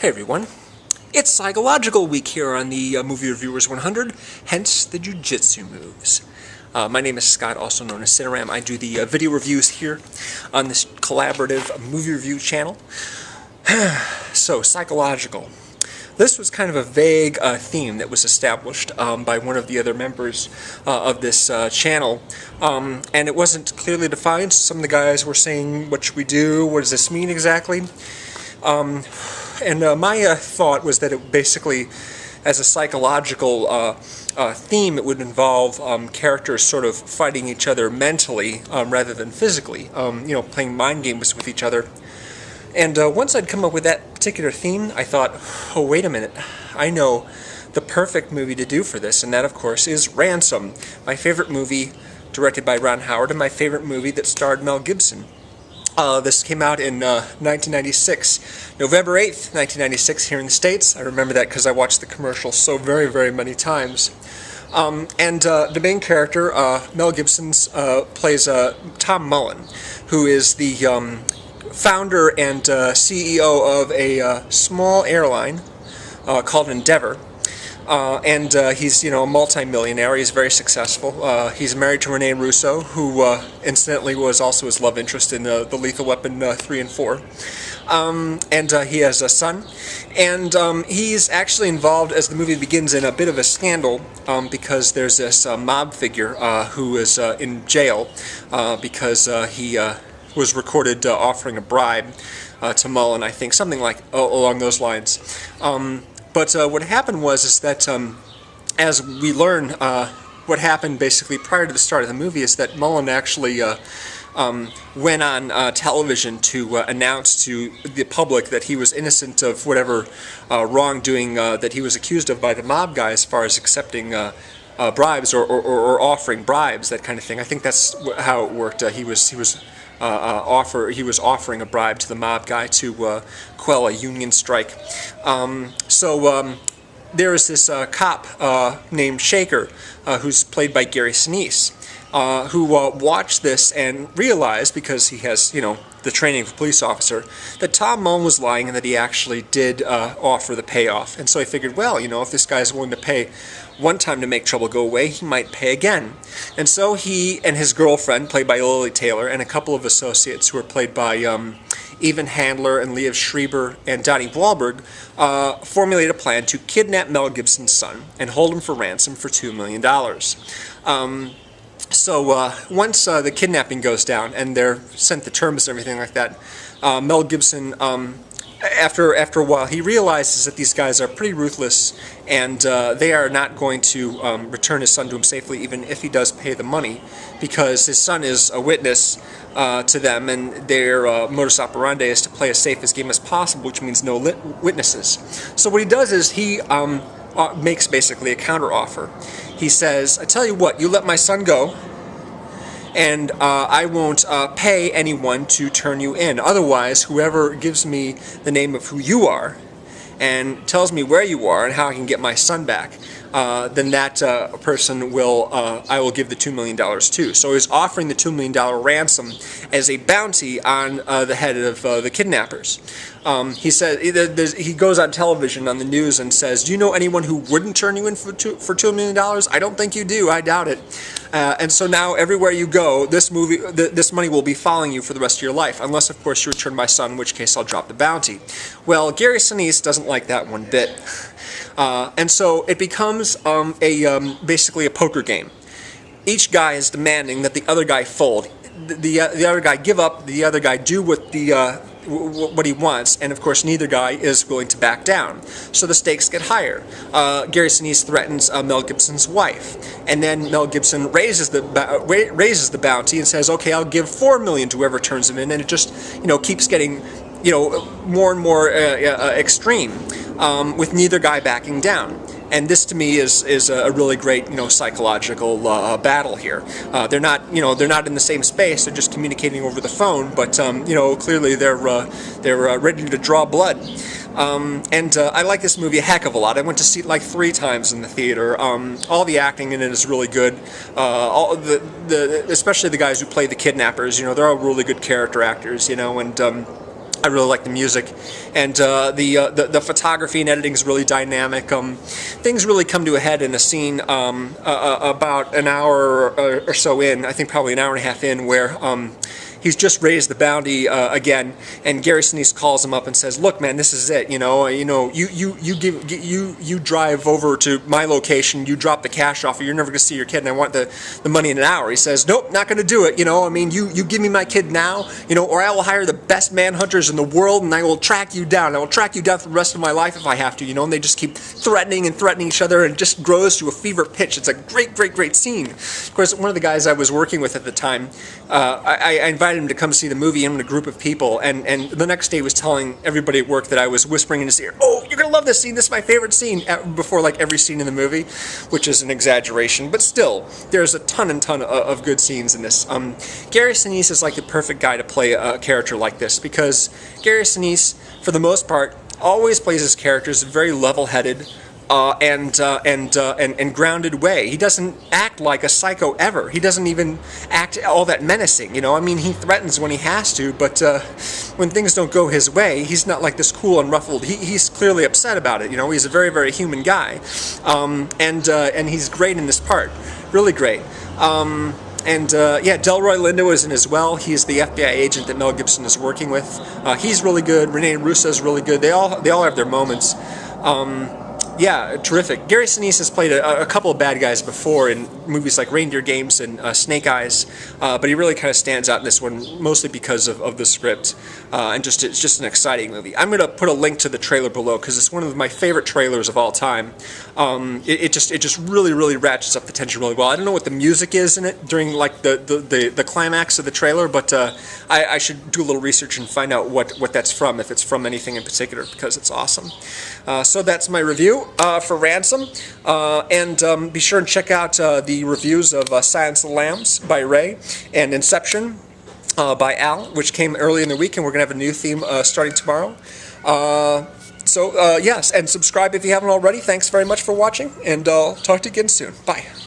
Hey everyone, it's Psychological Week here on the Movie Reviewers 100, hence the Jiu-Jitsu moves. My name is Scott, also known as Cineram. I do the video reviews here on this collaborative movie review channel. So, Psychological. This was kind of a vague theme that was established by one of the other members of this channel, and it wasn't clearly defined. Some of the guys were saying, what should we do? What does this mean exactly? And my thought was that it basically, as a psychological theme, it would involve characters sort of fighting each other mentally rather than physically, playing mind games with each other. And once I'd come up with that particular theme, I thought, oh, wait a minute, I know the perfect movie to do for this, and that, of course, is Ransom, my favorite movie directed by Ron Howard, and my favorite movie that starred Mel Gibson. This came out in 1996, November 8th, 1996, here in the States. I remember that because I watched the commercial so very, very many times. And the main character, Mel Gibson, plays Tom Mullen, who is the founder and CEO of a small airline called Endeavor. And he's, a multi-millionaire. He's very successful. He's married to Renee Russo, who incidentally was also his love interest in the Lethal Weapon 3 and 4. And he has a son. And he's actually involved, as the movie begins, in a bit of a scandal because there's this mob figure who is in jail because he was recorded offering a bribe to Mullen, I think, something like along those lines. But what happened is that, as we learn, what happened basically prior to the start of the movie is that Mullen actually went on television to announce to the public that he was innocent of whatever wrongdoing that he was accused of by the mob guy as far as accepting bribes or offering bribes, that kind of thing. I think that's how it worked. He was offering a bribe to the mob guy to quell a union strike. So there is this cop named Shaker, who's played by Gary Sinese, who watched this and realized, because he has, the training of a police officer, that Tom Mullen was lying and that he actually did offer the payoff. And so he figured, well, if this guy's willing to pay one time to make trouble go away, he might pay again. And so he and his girlfriend, played by Lili Taylor, and a couple of associates who are played by Evan Handler and Liev Schreiber and Donnie Wahlberg, formulate a plan to kidnap Mel Gibson's son and hold him for ransom for $2 million. So once the kidnapping goes down and they're sent the terms and everything like that, Mel Gibson, after a while, he realizes that these guys are pretty ruthless and they are not going to return his son to him safely, even if he does pay the money, because his son is a witness to them, and their modus operandi is to play as safe a game as possible, which means no witnesses. So what he does is he makes basically a counteroffer. He says, I tell you what, you let my son go, and I won't pay anyone to turn you in. Otherwise, whoever gives me the name of who you are and tells me where you are and how I can get my son back, then that person will, I will give the $2 million to. So he's offering the $2 million ransom as a bounty on the head of the kidnappers. He said, he goes on television on the news and says, do you know anyone who wouldn't turn you in for $2 million? I don't think you do. I doubt it. And so now everywhere you go, this money will be following you for the rest of your life, unless, of course, you return my son, in which case I'll drop the bounty. Well, Gary Sinese doesn't like that one bit. And so it becomes basically a poker game. Each guy is demanding that the other guy fold. The other guy give up, the other guy do what he wants, and of course neither guy is willing to back down. So the stakes get higher. Gary Sinese threatens Mel Gibson's wife, and then Mel Gibson raises the bounty and says, okay, I'll give $4 million to whoever turns him in, and it just keeps getting more and more extreme, with neither guy backing down. And this, to me, is a really great, psychological battle here. They're not in the same space. They're just communicating over the phone. But clearly they're ready to draw blood. And I like this movie a heck of a lot. I went to see it like 3 times in the theater. All the acting in it is really good. Especially the guys who play the kidnappers. They're all really good character actors. And I really like the music, and the photography and editing is really dynamic. Things really come to a head in a scene about an hour or so in, I think probably an hour and a half in, where he's just raised the bounty again, and Gary Sinise calls him up and says, "Look, man, this is it. You drive over to my location, you drop the cash off, or you're never going to see your kid, and I want the money in an hour." He says, "Nope, not going to do it. You give me my kid now, or I will hire the best manhunters in the world, and I will track you down. I will track you down for the rest of my life if I have to." And they just keep threatening each other, and it just grows to a fever pitch. It's a great scene. Of course, one of the guys I was working with at the time, I invited him to come see the movie, him and a group of people, and the next day was telling everybody at work that I was whispering in his ear, "Oh, you're gonna love this scene, this is my favorite scene," before like every scene in the movie, which is an exaggeration, but still, there's a ton of good scenes in this. Gary Sinise is like the perfect guy to play a character like this, because Gary Sinise, for the most part, always plays his characters very level-headed, and grounded way. He doesn't act like a psycho ever. He doesn't even act all that menacing. He threatens when he has to, but when things don't go his way, he's not like this cool, unruffled. He's clearly upset about it. He's a very human guy, and he's great in this part. Really great. Yeah, Delroy Lindo is in as well. He's the FBI agent that Mel Gibson is working with. He's really good. Renee Russo is really good. They all have their moments. Yeah, terrific. Gary Sinise has played a couple of bad guys before in movies like Reindeer Games and Snake Eyes, but he really kind of stands out in this one, mostly because of the script, and it's just an exciting movie. I'm going to put a link to the trailer below, because it's one of my favorite trailers of all time. It just really ratchets up the tension really well. I don't know what the music is in it during like the climax of the trailer, but I should do a little research and find out what that's from, if it's from anything in particular, because it's awesome. So that's my review for Ransom, and be sure and check out the reviews of Silence of the Lambs by Ray and Inception by Al, which came early in the week, and we're going to have a new theme starting tomorrow. Yes, and subscribe if you haven't already. Thanks very much for watching, and I'll talk to you again soon. Bye.